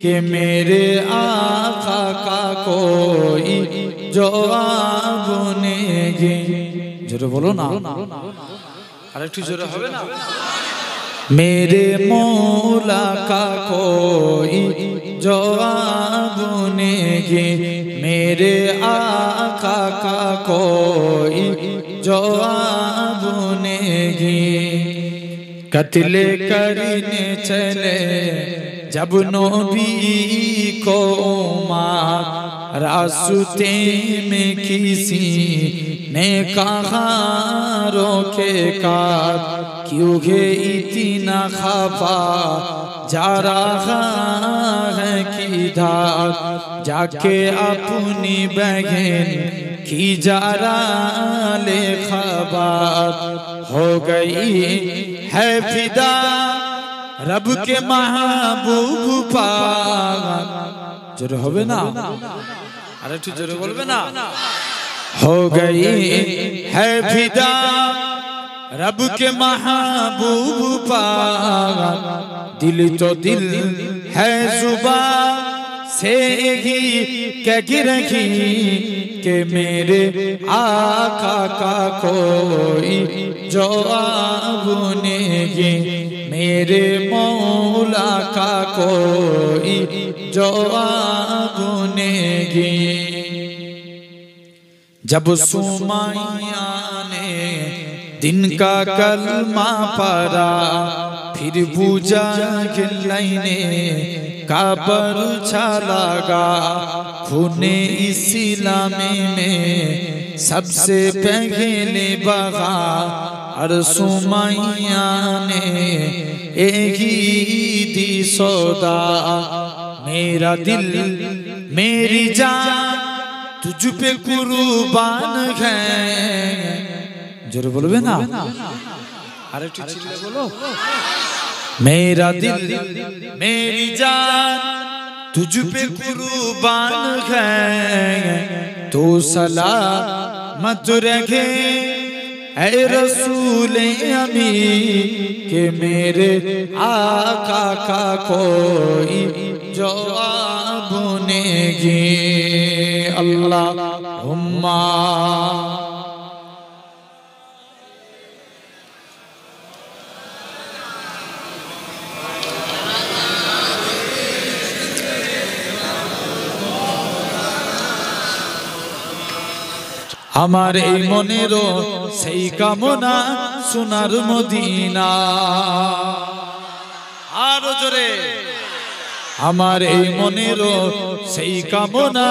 कि मेरे आका का कोई जवाब नेगे। जोरे बोलो ना, अरे ठीक जोरे होवे ना। मेरे मौला का कोई जवाब नेगे, मेरे आका का कोई जवाब नेगे। कत्ले करने चले जब नबी को मार, रास्ते में किसी ने कहा रोकेगा, क्यों है इतना खफा जा रहा है किधर, जाके अपनी बहन की जरा ले खबर, हो गई है फिदा रब के महबूब पाक। जोरे होवे ना, अरे ठीक जोरे बोलबे ना। हो गई है फिदा रब के महबूब पाक, दिल तो दिल है जुबान से ही कह रही कि मेरे आका का कोई जवाब नेगे, मेरे मौला का कोई जवाब नेगे। जब सुमैया ने दिन का कलमा पढ़ा, फिर पूजा गिलाइने काबर लगा, खूने इस्लामी में सबसे पहले बगा, और सुमैया ने एक ही दी सौदा, मेरा दिल मेरी जान तुझ पे कुर्बान है। जोर बोलबे ना, अरे ठीक चिल्ले बोलो। मेरा दिल मेरी जान तुझ पे कुर्बान है, तो सलामत रखे ऐ रसूल अमी, के मेरे आका का कोई जवाब नेगे। अल्लाहुम्मा আমার এই মনেরও সেই কামনা সোনার মদিনা। আরো জোরে, আমার এই মনেরও সেই কামনা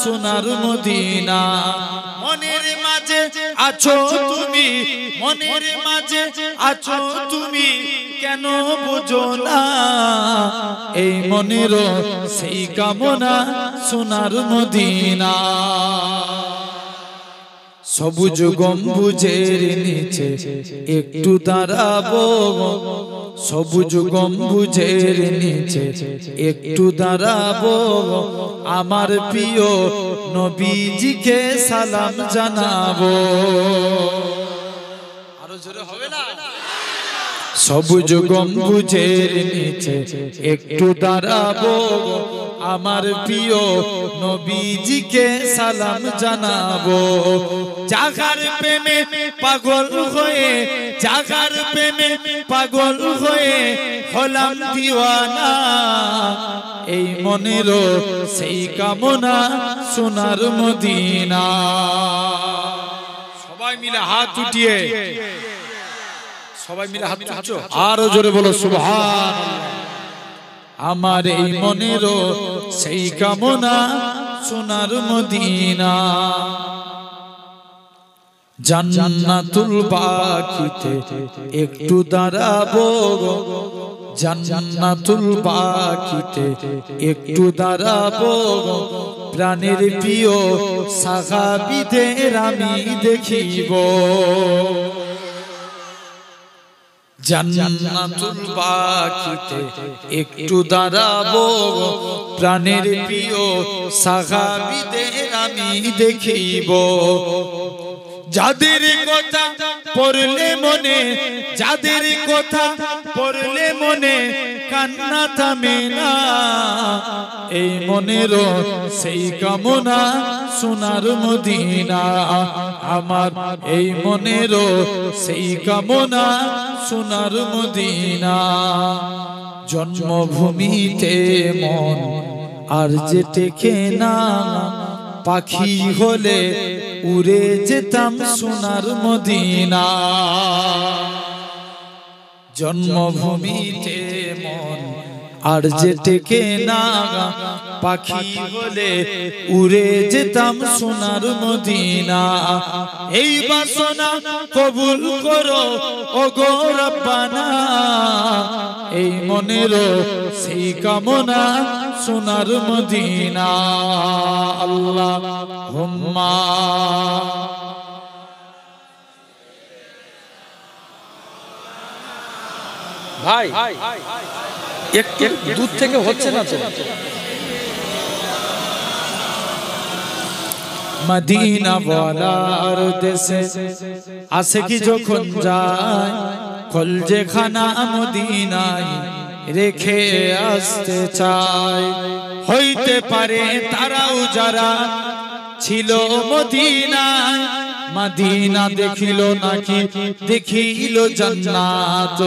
সোনার মদিনা। মনের মাঝে আছো তুমি, মনের মাঝে আছো তুমি, কেন বোঝো না এই মনেরও সেই কামনা সোনার মদিনা। সবুজ গম্বুজের নিচে একটু দাঁড়াবো, সবুজ গম্বুজের নিচে একটু দাঁড়াবো, আমার প্রিয় নবীজিকে সালাম জানাবো। আরো জোরে হবে না? সবুজ গম্বুজের নিচে একটু দাঁড়াবো, আমার প্রিয় নবীজিকে সালাম জানাবো। জাগার প্রেমে পাগল হয়ে, জাগার প্রেমে পাগল হয়ে হলাম দিওয়ানা, এই মনেরও সেই কামনা সোনার মদিনা। সবাই মিলে হাত উঠিয়ে, সবাই মিলে হাত উঠাচ্ছো, আরো জোরে বলো সুবহানাল্লাহ। আমার এই মনেরও সেই কামনা সোনার মদিনা। জান্নাতুল বাকিতে একটু দাঁড়াবো, জান্নাতুল বাকিতে একটু দাঁড়াবো, প্রাণের প্রিয় সাহাবীদের আমি দেখিব। জান্নাতুল বাকিতে একটু দাঁড়াবো, প্রাণের প্রিয় সাহাবীদের আমি দেখিব। যাদের কথা পড়লে মনে, যাদের কথা পড়লে মনে কান্না থামে না, এই মনেরও সেই কামনা সোনার মদিনা আমার এই মনেরও সেই কামনা সোনার মদিনা জন্মভূমিতে মন আর যে টেকে না পাখি হলে উড়ে যেতাম সোনার মদিনা জন্মভূমিতে মন আর যে টেকে না পাখি হলে উড়ে যেতাম সোনার মদিনা এই বাসনা কবুল করো ওগো রব্বানা এই মনেরও সেই কামনা সোনার মদিনা আল্লাহুম্মা ভাই একটু দূর থেকে হচ্ছে না তো মদিনা ওয়ালার দেশে আশিকি যখন যায় কলজে খানা মদিনায় রেখে আসতে চায় হইতে পারে তারাও যারা ছিল মদিনায় মদিনা দেখিল নাকি দেখিল জান্নাত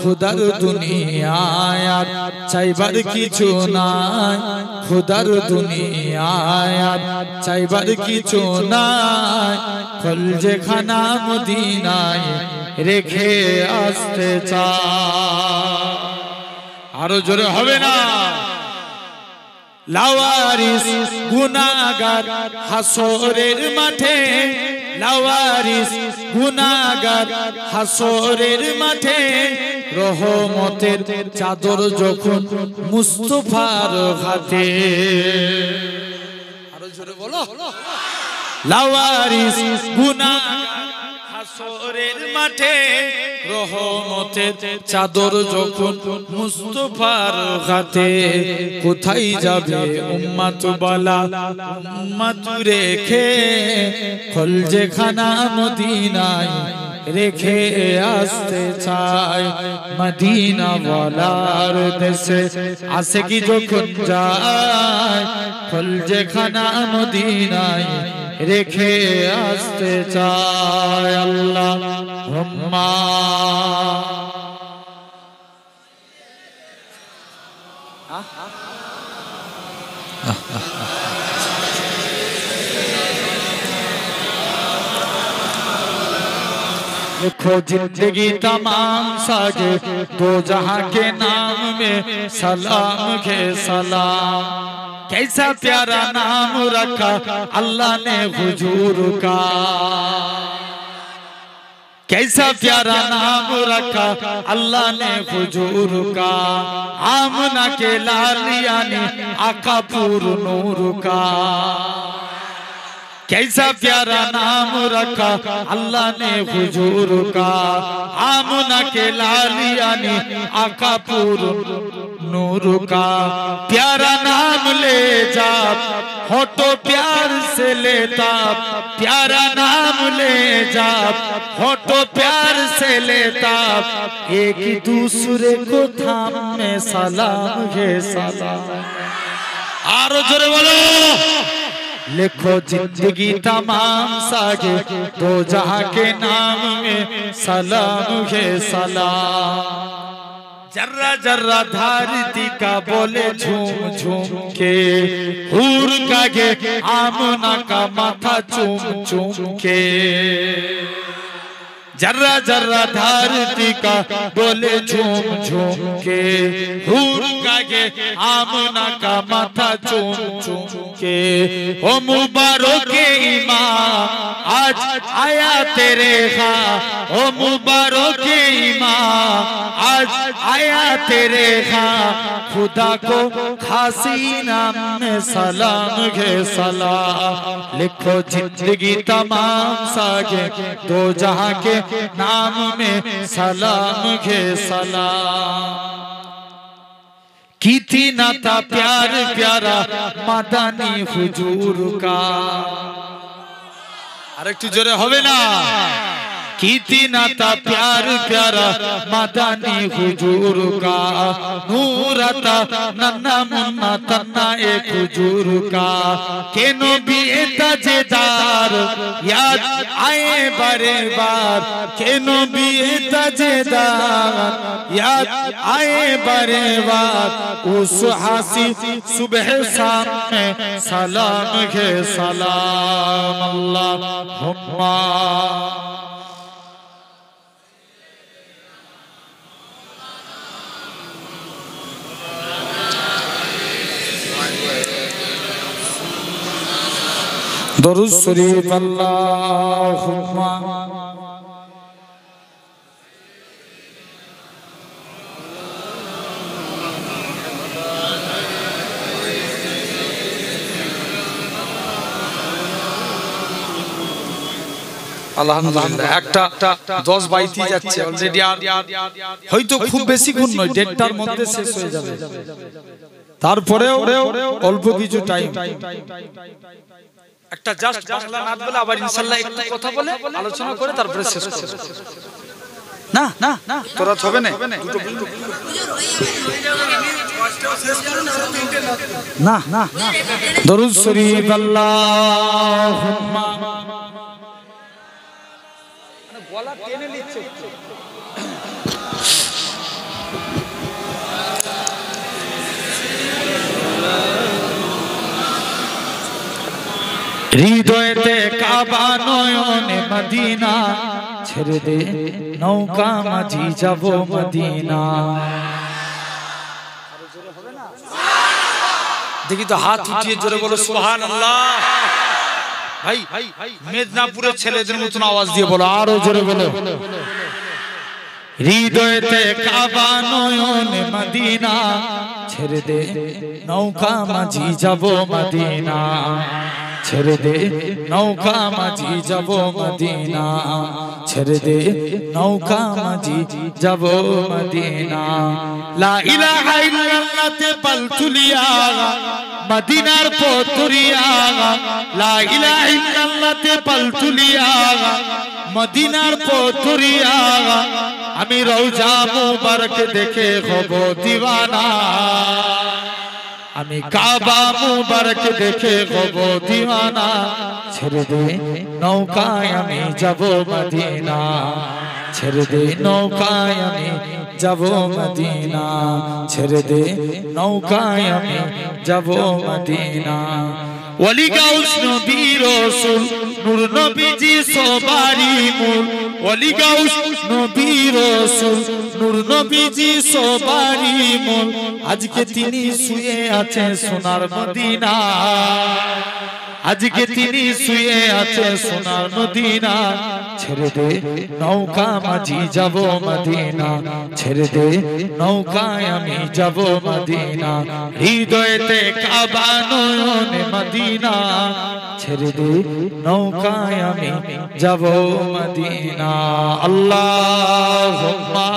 খোদার দুনিয়ায় আর চাইবার কিছু নাই খোদার দুনিয়ায় আর চাইবার কিছু নাই কলজে খানা মদিনায় রেখে আসতে চায় আরো জোরে হবে না লাওয়ারিস গুনাহগার হাসরের মাঠে লাওয়ারিস গুনাহগার হাসরের মাঠে রহমতের চাদর যখন মুস্তাফার হাতে আরো জোরে বলো লাওয়ারিস গুনাহগার হাসরের মাঠে রহমতের চাদর যখন মুস্তাফার হাতে কোথায় যাবে উম্মত বলা উম্মত রেখে কলজে খানা মদিনায় রেখে আসতে চায় মদিনা ওয়ালার দেশে আশিকি যখন যায় কলজে খানা মদিনায় রেখে আসতে চায় আল্লাহুম্মা देखो जिंदगी तमाम सागे दो जहां के नाम में सलाम के सलाम कैसा प्यारा नाम रखा अल्लाह ने हुजूर का कैसा प्यारा नाम रखा अल्लाह ने हुजूर का आमना के लाल यानी आका पूर नूर का कैसा प्यारा नाम रखा अल्लाह ने हुजूर का आमना के लाल यानी आका पूर नूर का प्यारा नाम ले जा होठों प्यार से लेता प्यारा नाम ले जा होठों प्यार से लेता एक दूसरे को थामे सलाम है सलाम आरो जोरे बोलो लिखो जिंदगी तमाम सागे दो जहां के नाम में सलाम है सलाम जर्रा जर्रा धरती का बोले झूम झूम के हूर का गे आमना का माथा चूम चूम के जर्रा जर्रा धरती का बोले झूम झूम के हूर का गे आमना का माथा चूम चूम के ओ मुबारक इमाम आज आया तेरे खां ओ मुबारक इमाम आज आया तेरे खां खुदा को खासी नाम में सलाम है सलाम लिखो जिंदगी तमाम सागे दो जहां के नाम में सलाम है सलाम की थी ना था प्यार प्यारा मदानी हुजूर का আর একটু জোরে হবে না कितना था प्यार प्यारा मदनी हुजूर का नूर था नन्ना मुन्ना तन्ना एक हुजूर का के नबी ताजेदार याद आए बारे बार के नबी ताजेदार याद आए बारे बार उस हासी सुबह शाम में सलाम है सलाम अल्लाहुम्मा दरूद शरीफ अल्लाहुम्मा আলহামদুলিল্লাহ একটা 10 বাইতে যাচ্ছে অলরেডি আর হয়তো খুব বেশিক্ষণ নয় 1:30টার মধ্যে শেষ হয়ে যাবে তারপরেও অল্প কিছু টাইম একটা জাস্ট বাংলা নাত বলে আবার ইনশাআল্লাহ একটু কথা বলে আলোচনা করে তারপরে শেষ করব না না না তোরা হবে না না না দরুদ শরীফ আল্লাহুম্মা মানে গলা টেনে নিচ্ছে হৃদয়তে কাবা নয়নে মদিনা ছেড়ে দে নৌকা মাঝি যাব মদিনা দেখি তো হাত উঠিয়ে জোরে বলো সুবহানাল্লাহ ভাই মেদিনীপুরের ছেলেদের মতন আওয়াজ দিয়ে বলো আরো জোরে বলো হৃদয়তে কাবা নয়নে মদিনা ছেড়ে দে নৌকা মাঝি যাব মদিনা ছেড়ে দে নৌকা মাঝি যাব মদিনা ছেড়ে দে নৌকা মাঝি যাব মদিনা লা ইলাহা ইল্লাল্লাহ তে পাল তুলিয়া মদিনার পথরিয়া লা ইলাহা ইল্লাল্লাহ তে পাল তুলিয়া মদিনার পথরিয়া আমি রওজা মুবারক দেখে হব দিওয়ানা আমি কাবা মুবারক দেখে হব দিওয়ানা ছেড়ে দে নৌকায় আমি যাব মদিনা ছেড়ে দে নৌকায় আমি যাব মদিনা ছেড়ে দে নৌকায় আমি যাব মদিনা ওলি গাউস নবী রাসূল নূর নবীজি সবারি মূল ওলি গাউস নবী রাসূল নূর নবীজি সবারি মূল আজকে তিনি শুয়ে আছেন সোনার মদিনা আজকে তিনি শুয়ে আছে সোনার মদিনা ছেড়ে দে নৌকা মাঝি যাব মদিনা ছেড়ে দে নৌকায় আমি যাব মদিনা হৃদয়তে কাবা নয়নে মদিনা ছেড়ে দে নৌকায় আমি যাব মদিনা আল্লাহুম্মা